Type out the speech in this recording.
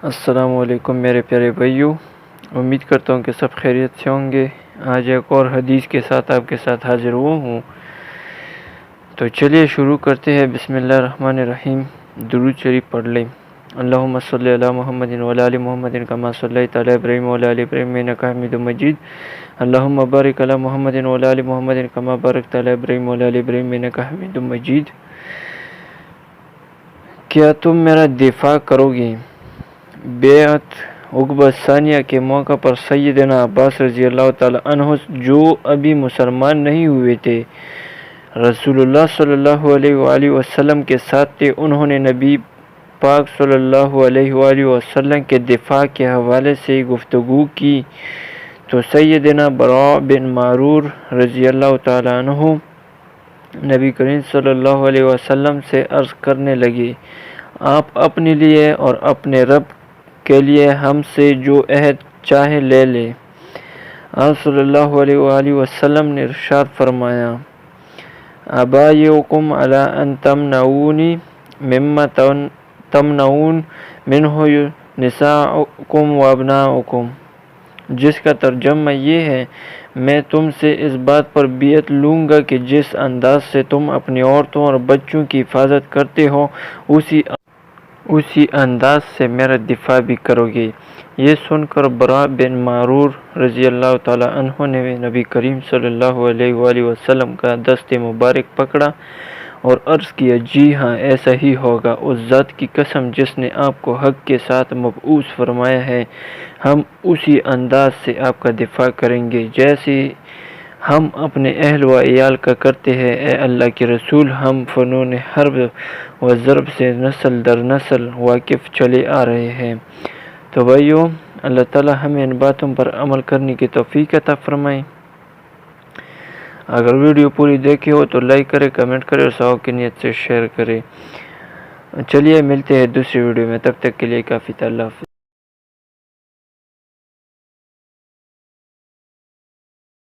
السلام علیکم میرے پیارے بھائیوں، امید کرتا ہوں کہ سب خیریت سے ہوں گے۔ آج ایک اور حدیث کے ساتھ آپ کے ساتھ حاضر ہوا ہوں، تو چلیے شروع کرتے ہیں۔ بسم اللہ الرحمن الرحیم۔ درود شریف پڑھ لیں۔ اللہم صلی علی محمد وعلی آل محمد کما صلیت علی ابراہیم وعلی آل ابراہیم انک حمید مجید۔ اللہم بارک علی محمد وعلی آل محمد کما بارکت علی ابراہیم وعلی آل ابراہیم انک حمید مجید۔ کیا تم میرا دفاع کرو گے؟ بیعت عقبہ ثانیہ کے موقع پر سیدنا عباس رضی اللہ تعالی عنہ، جو ابھی مسلمان نہیں ہوئے تھے، رسول اللہ صلی اللہ علیہ وآلہ وسلم کے ساتھ تھے۔ انہوں نے نبی پاک صلی اللہ علیہ وآلہ وسلم کے دفاع کے حوالے سے گفتگو کی تو سیدنا براء بن معرور رضی اللہ تعالی عنہ نبی کریم صلی اللہ علیہ وسلم سے عرض کرنے لگے، آپ اپنے لیے اور اپنے رب کے لیے ہم سے جو عہد چاہے لے لیں۔ آپ صلی اللہ علیہ وآلہ وسلم نے ارشاد فرمایا، ابایعکم علی ان تمنعونی مما تمنعون منہ نساءکم و ابناءکم، جس کا ترجمہ یہ ہے، میں تم سے اس بات پر بیعت لوں گا کہ جس انداز سے تم اپنی عورتوں اور بچوں کی حفاظت کرتے ہو، اسی انداز سے میرا دفاع بھی کرو گے۔ یہ سن کر براء بن معرور رضی اللہ تعالی عنہ نے نبی کریم صلی اللہ علیہ وآلہ وسلم کا دست مبارک پکڑا اور عرض کیا، جی ہاں، ایسا ہی ہوگا۔ اس ذات کی قسم جس نے آپ کو حق کے ساتھ مبعوث فرمایا ہے، ہم اسی انداز سے آپ کا دفاع کریں گے جیسے ہم اپنے اہل و عیال کا کرتے ہیں۔ اے اللہ کے رسول، ہم فنون حرب و ضرب سے نسل در نسل واقف چلے آ رہے ہیں۔ تو بھائیو، اللہ تعالی ہمیں ان باتوں پر عمل کرنے کی توفیق عطا فرمائے۔ اگر ویڈیو پوری دیکھی ہو تو لائک کرے، کمنٹ کرے اور ثواب کی نیت سے شیئر کرے۔ چلیے ملتے ہیں دوسری ویڈیو میں، تب تک کے لیے کافی تھا۔ اللہ حافظ۔